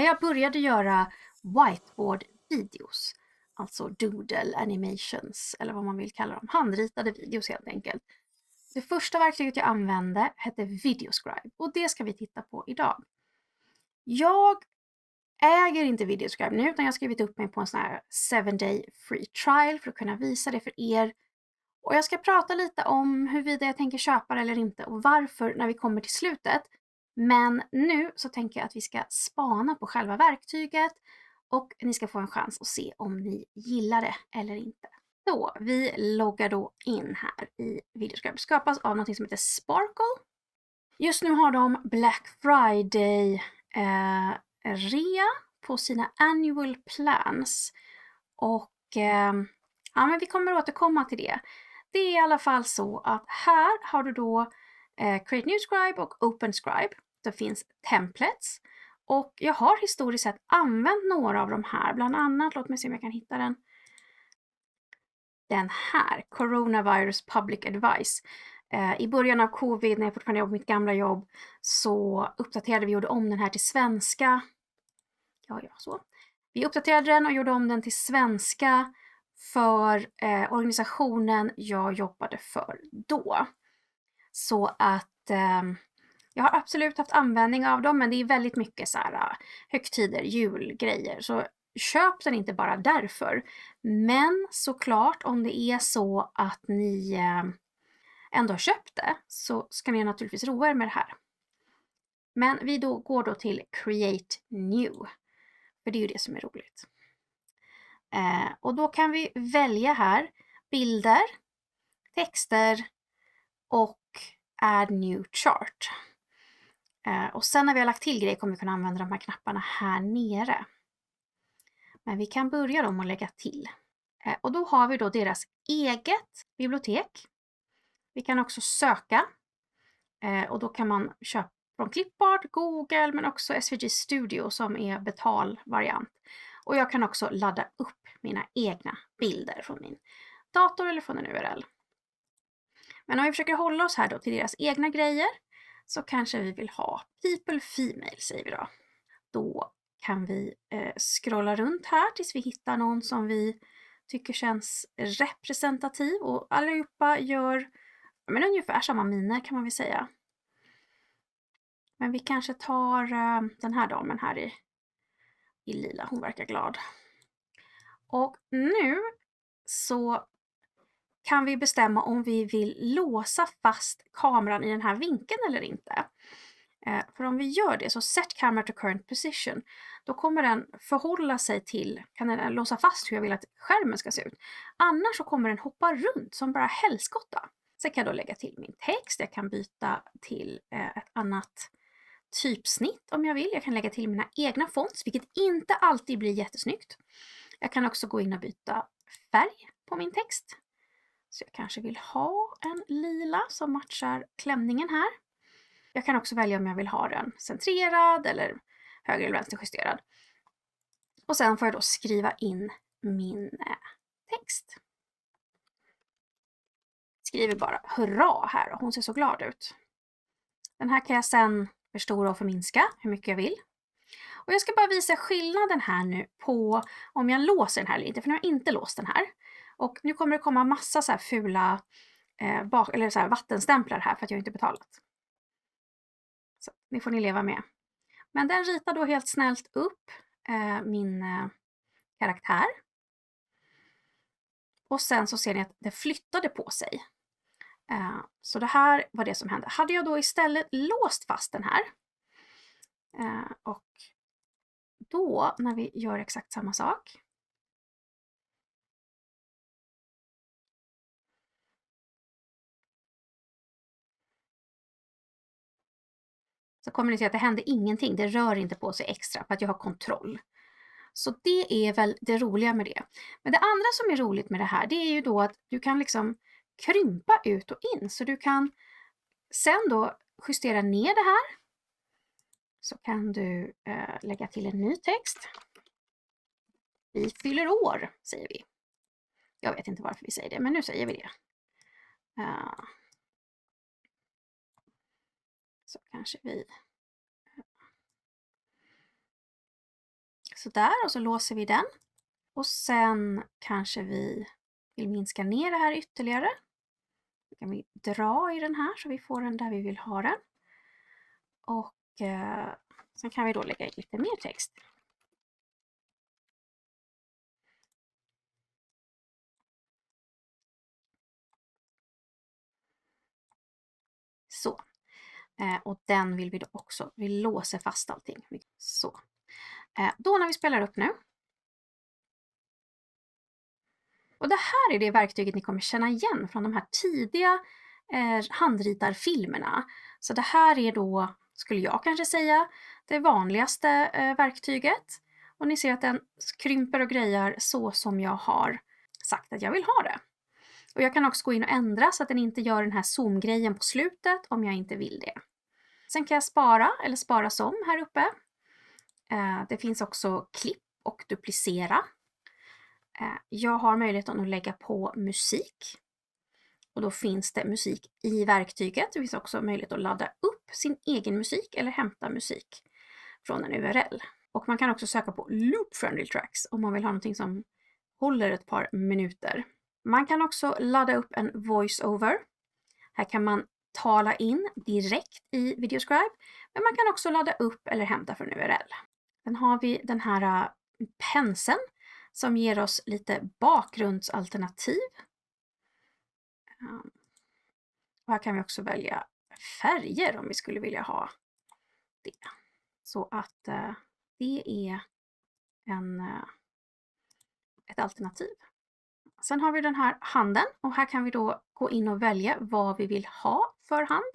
När jag började göra whiteboard-videos, alltså doodle animations eller vad man vill kalla dem, handritade videos helt enkelt. Det första verktyget jag använde hette Videoscribe och det ska vi titta på idag. Jag äger inte Videoscribe nu utan jag har skrivit upp mig på en sån här 7-day free trial för att kunna visa det för er. Och jag ska prata lite om huruvida jag tänker köpa det eller inte och varför när vi kommer till slutet. Men nu så tänker jag att vi ska spana på själva verktyget och ni ska få en chans att se om ni gillar det eller inte. Så vi loggar då in här i Videoscribe. Skapas av något som heter Sparkle. Just nu har de Black Friday rea på sina annual plans. Och ja, men vi kommer återkomma till det. Det är i alla fall så att här har du då Create New Scribe och Open Scribe. Det finns templates. Och jag har historiskt sett använt några av de här. Bland annat, låt mig se om jag kan hitta den. Den här, Coronavirus Public Advice. I början av covid, när jag fortfarande jobbade på mitt gamla jobb, så uppdaterade vi och gjorde om den här till svenska. Så. Vi uppdaterade den och gjorde om den till svenska för organisationen jag jobbade för då. Så att jag har absolut haft användning av dem, men det är väldigt mycket så här högtider, julgrejer. Så köp den inte bara därför. Men såklart om det är så att ni ändå har köpt det så ska ni naturligtvis roa er med det här. Men vi går då till Create New. För det är ju det som är roligt. Och då kan vi välja här bilder, texter och Add New Chart. Och sen när vi har lagt till grejer kommer vi kunna använda de här knapparna här nere. Men vi kan börja då med att lägga till. Och då har vi då deras eget bibliotek. Vi kan också söka. Och då kan man köpa från Clipart, Google men också SVG Studio som är betalvariant. Och jag kan också ladda upp mina egna bilder från min dator eller från en URL. Men om vi försöker hålla oss här då till deras egna grejer så kanske vi vill ha people female säger vi då. Då kan vi scrolla runt här tills vi hittar någon som vi tycker känns representativ och allihopa gör ungefär samma miner kan man väl säga. Men vi kanske tar den här damen här i lila, hon verkar glad. Och nu så kan vi bestämma om vi vill låsa fast kameran i den här vinkeln eller inte. För om vi gör det så set camera to current position. Då kommer den förhålla sig till, kan den låsa fast hur jag vill att skärmen ska se ut. Annars så kommer den hoppa runt som bara helskotta. Sen kan jag då lägga till min text. Jag kan byta till ett annat typsnitt om jag vill. Jag kan lägga till mina egna fonts, vilket inte alltid blir jättesnyggt. Jag kan också gå in och byta färg på min text. Så jag kanske vill ha en lila som matchar klämningen här. Jag kan också välja om jag vill ha den centrerad eller höger eller vänsterjusterad. Och sen får jag då skriva in min text. Skriver bara hurra här och hon ser så glad ut. Den här kan jag sen förstora och förminska hur mycket jag vill. Och jag ska bara visa skillnaden här nu på om jag låser den här eller inte. För nu har jag inte låst den här. Och nu kommer det komma massa så här fula så här vattenstämplar här för att jag inte betalat. Så det får ni leva med. Men den ritar då helt snällt upp min karaktär. Och sen så ser ni att det flyttade på sig. Så det här var det som hände. Hade jag då istället låst fast den här. Och då när vi gör exakt samma sak. Så kommer ni se att det händer ingenting. Det rör inte på sig extra för att jag har kontroll. Så det är väl det roliga med det. Men det andra som är roligt med det här, det är ju då att du kan liksom krympa ut och in. Så du kan sen då justera ner det här. Så kan du lägga till en ny text. Vi fyller år, säger vi. Jag vet inte varför vi säger det, men nu säger vi det. Så kanske vi Så där, och så låser vi den. Och sen kanske vi vill minska ner det här ytterligare. Då kan vi dra i den här så vi får den där vi vill ha den. Och sen kan vi då lägga in lite mer text. Så. Och den vill vi då också, vi låser fast allting. Så. Då när vi spelar upp nu. Och det här är det verktyget ni kommer känna igen från de här tidiga handritarfilmerna. Så det här är då, skulle jag kanske säga, det vanligaste verktyget. Och ni ser att den krymper och grejar så som jag har sagt att jag vill ha det. Och jag kan också gå in och ändra så att den inte gör den här zoom-grejen på slutet om jag inte vill det. Sen kan jag spara eller spara som här uppe. Det finns också klipp och duplicera. Jag har möjligheten att lägga på musik. Och då finns det musik i verktyget. Det finns också möjlighet att ladda upp sin egen musik eller hämta musik från en URL. Och man kan också söka på Loop Friendly Tracks om man vill ha någonting som håller ett par minuter. Man kan också ladda upp en voice-over. Här kan man tala in direkt i Videoscribe. Men man kan också ladda upp eller hämta från URL. Sen har vi den här penseln som ger oss lite bakgrundsalternativ. Och här kan vi också välja färger om vi skulle vilja ha det. Så att det är ett alternativ. Sen har vi den här handen och här kan vi då gå in och välja vad vi vill ha för hand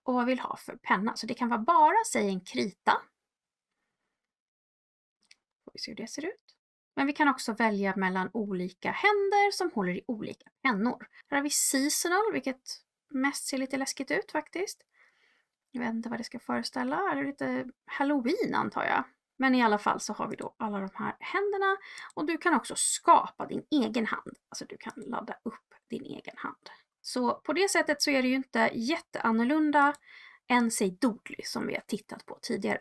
och vad vi vill ha för penna. Så det kan vara bara, säg en krita. Får vi se hur det ser ut. Men vi kan också välja mellan olika händer som håller i olika pennor. Här har vi seasonal, vilket mest ser lite läskigt ut faktiskt. Jag vet inte vad det ska föreställa, eller lite Halloween antar jag. Men i alla fall så har vi då alla de här händerna. Och du kan också skapa din egen hand. Alltså du kan ladda upp din egen hand. Så på det sättet så är det ju inte jätteannorlunda än säg Doodly som vi har tittat på tidigare.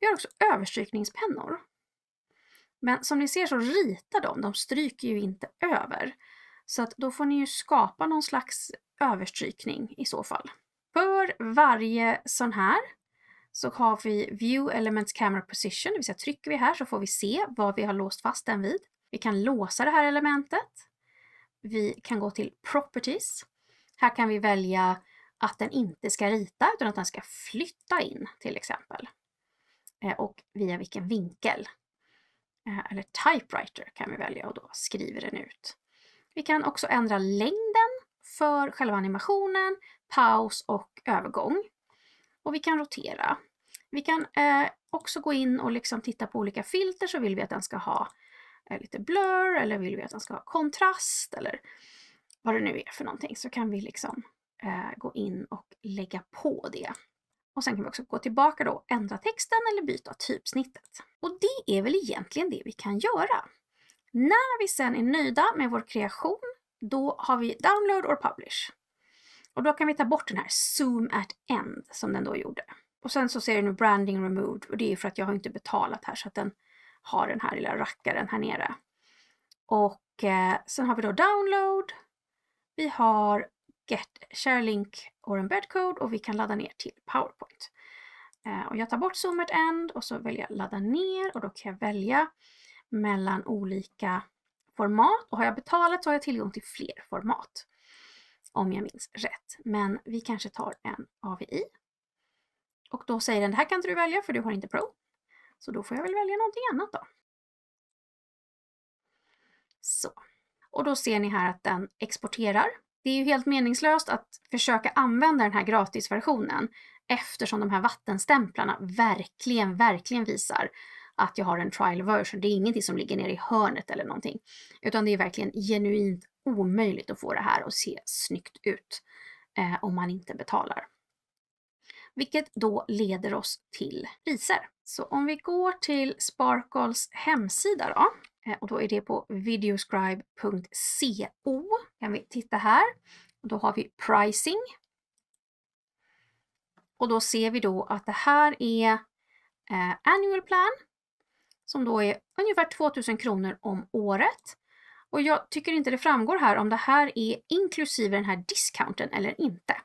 Vi har också överstrykningspennor. Men som ni ser så ritar de stryker ju inte över. Så att då får ni ju skapa någon slags överstrykning i så fall. För varje sån här så har vi View Elements Camera Position, det vill säga trycker vi här så får vi se vad vi har låst fast den vid. Vi kan låsa det här elementet. Vi kan gå till Properties. Här kan vi välja att den inte ska rita utan att den ska flytta in till exempel. Och via vilken vinkel. Eller typewriter kan vi välja och då skriver den ut. Vi kan också ändra längden för själva animationen, paus och övergång. Och vi kan rotera. Vi kan också gå in och liksom titta på olika filter, så vill vi att den ska ha lite blur eller vill vi att den ska ha kontrast eller vad det nu är för någonting, så kan vi liksom gå in och lägga på det. Och sen kan vi också gå tillbaka då, ändra texten eller byta typsnittet. Och det är väl egentligen det vi kan göra. När vi sen är nöjda med vår kreation, då har vi download or publish. Och då kan vi ta bort den här zoom at end som den då gjorde. Och sen så ser det nu branding removed, och det är för att jag har inte betalat här så att den har den här lilla rackaren här nere. Och sen har vi då download. Vi har get share link or embed code och vi kan ladda ner till PowerPoint. Och jag tar bort zoom at end och så väljer jag ladda ner och då kan jag välja mellan olika format. Och har jag betalat så har jag tillgång till fler format. Om jag minns rätt. Men vi kanske tar en AVI. Och då säger den, det här kan inte du välja för du har inte Pro. Så då får jag väl välja någonting annat då. Så. Och då ser ni här att den exporterar. Det är ju helt meningslöst att försöka använda den här gratisversionen eftersom de här vattenstämplarna verkligen visar att jag har en trial version. Det är ingenting som ligger nere i hörnet eller någonting. Utan det är verkligen genuint omöjligt att få det här att se snyggt ut om man inte betalar. Vilket då leder oss till priser. Så om vi går till Sparkles hemsida då. Och då är det på videoscribe.co. Kan vi titta här. Och då har vi pricing. Och då ser vi då att det här är annual plan. som då är ungefär 2000 kronor om året. Och jag tycker inte det framgår här om det här är inklusive den här discounten eller inte.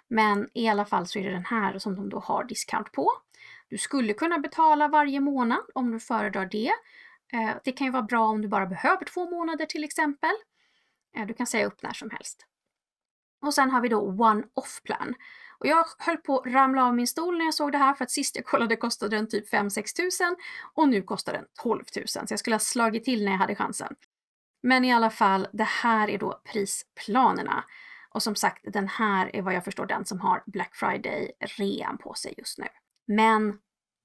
Men i alla fall så är det den här som de då har discount på. Du skulle kunna betala varje månad om du föredrar det. Det kan ju vara bra om du bara behöver 2 månader till exempel. Du kan säga upp när som helst. Och sen har vi då one-off plan. Och jag höll på att ramla av min stol när jag såg det här, för att sist jag kollade kostade den typ 5-6 tusen och nu kostar den 12 000. Så jag skulle ha slagit till när jag hade chansen. Men i alla fall, det här är då prisplanerna. Och som sagt, den här är vad jag förstår den som har Black Friday-rean på sig just nu. Men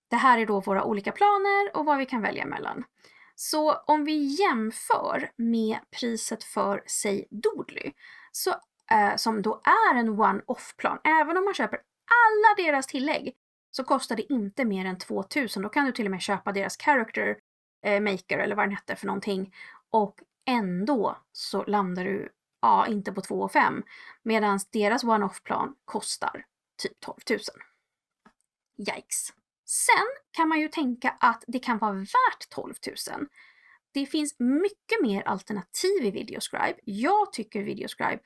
det här är då våra olika planer och vad vi kan välja mellan. Så om vi jämför med priset för, säg, Doodly, så, som då är en one-off-plan, även om man köper alla deras tillägg, så kostar det inte mer än 2000. Då kan du till och med köpa deras character maker eller vad den heter för någonting. Och ändå så landar du inte på 2 500, medan deras one-off-plan kostar typ 12 000. Yikes! Sen kan man ju tänka att det kan vara värt 12 000. Det finns mycket mer alternativ i Videoscribe. Jag tycker Videoscribe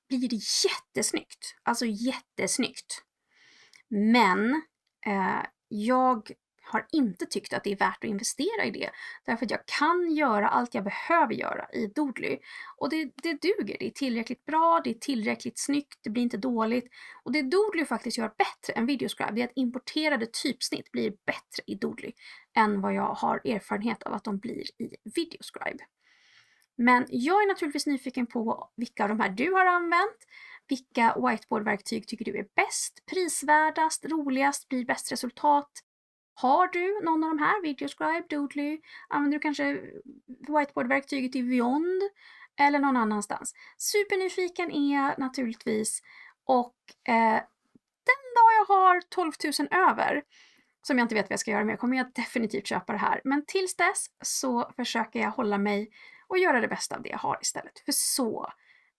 blir jättesnyggt. Alltså jättesnyggt. Men jag har inte tyckt att det är värt att investera i det. Därför att jag kan göra allt jag behöver göra i Doodly. Och det duger. Det är tillräckligt bra, det är tillräckligt snyggt, det blir inte dåligt. Och det Doodly faktiskt gör bättre än Videoscribe, det är att importerade typsnitt blir bättre i Doodly än vad jag har erfarenhet av att de blir i Videoscribe. Men jag är naturligtvis nyfiken på vilka av de här du har använt. Vilka whiteboardverktyg tycker du är bäst, prisvärdast, roligast, blir bäst resultat? Har du någon av de här? Videoscribe, Doodly? Använder du kanske whiteboardverktyget i Vyond? Eller någon annanstans? Supernyfiken är jag naturligtvis. Och den dag jag har 12 000 över, som jag inte vet vad jag ska göra med, kommer jag definitivt köpa det här. Men tills dess så försöker jag hålla mig och göra det bästa av det jag har istället. För så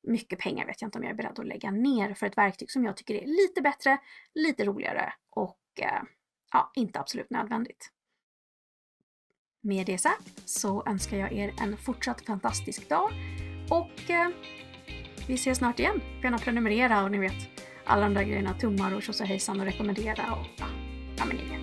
mycket pengar vet jag inte om jag är beredd att lägga ner för ett verktyg som jag tycker är lite bättre, lite roligare och inte absolut nödvändigt. Med det sagt så önskar jag er en fortsatt fantastisk dag och vi ses snart igen. Gärna prenumerera och ni vet alla de där grejerna, tummar och tjosa hejsan och rekommendera och men ni vet.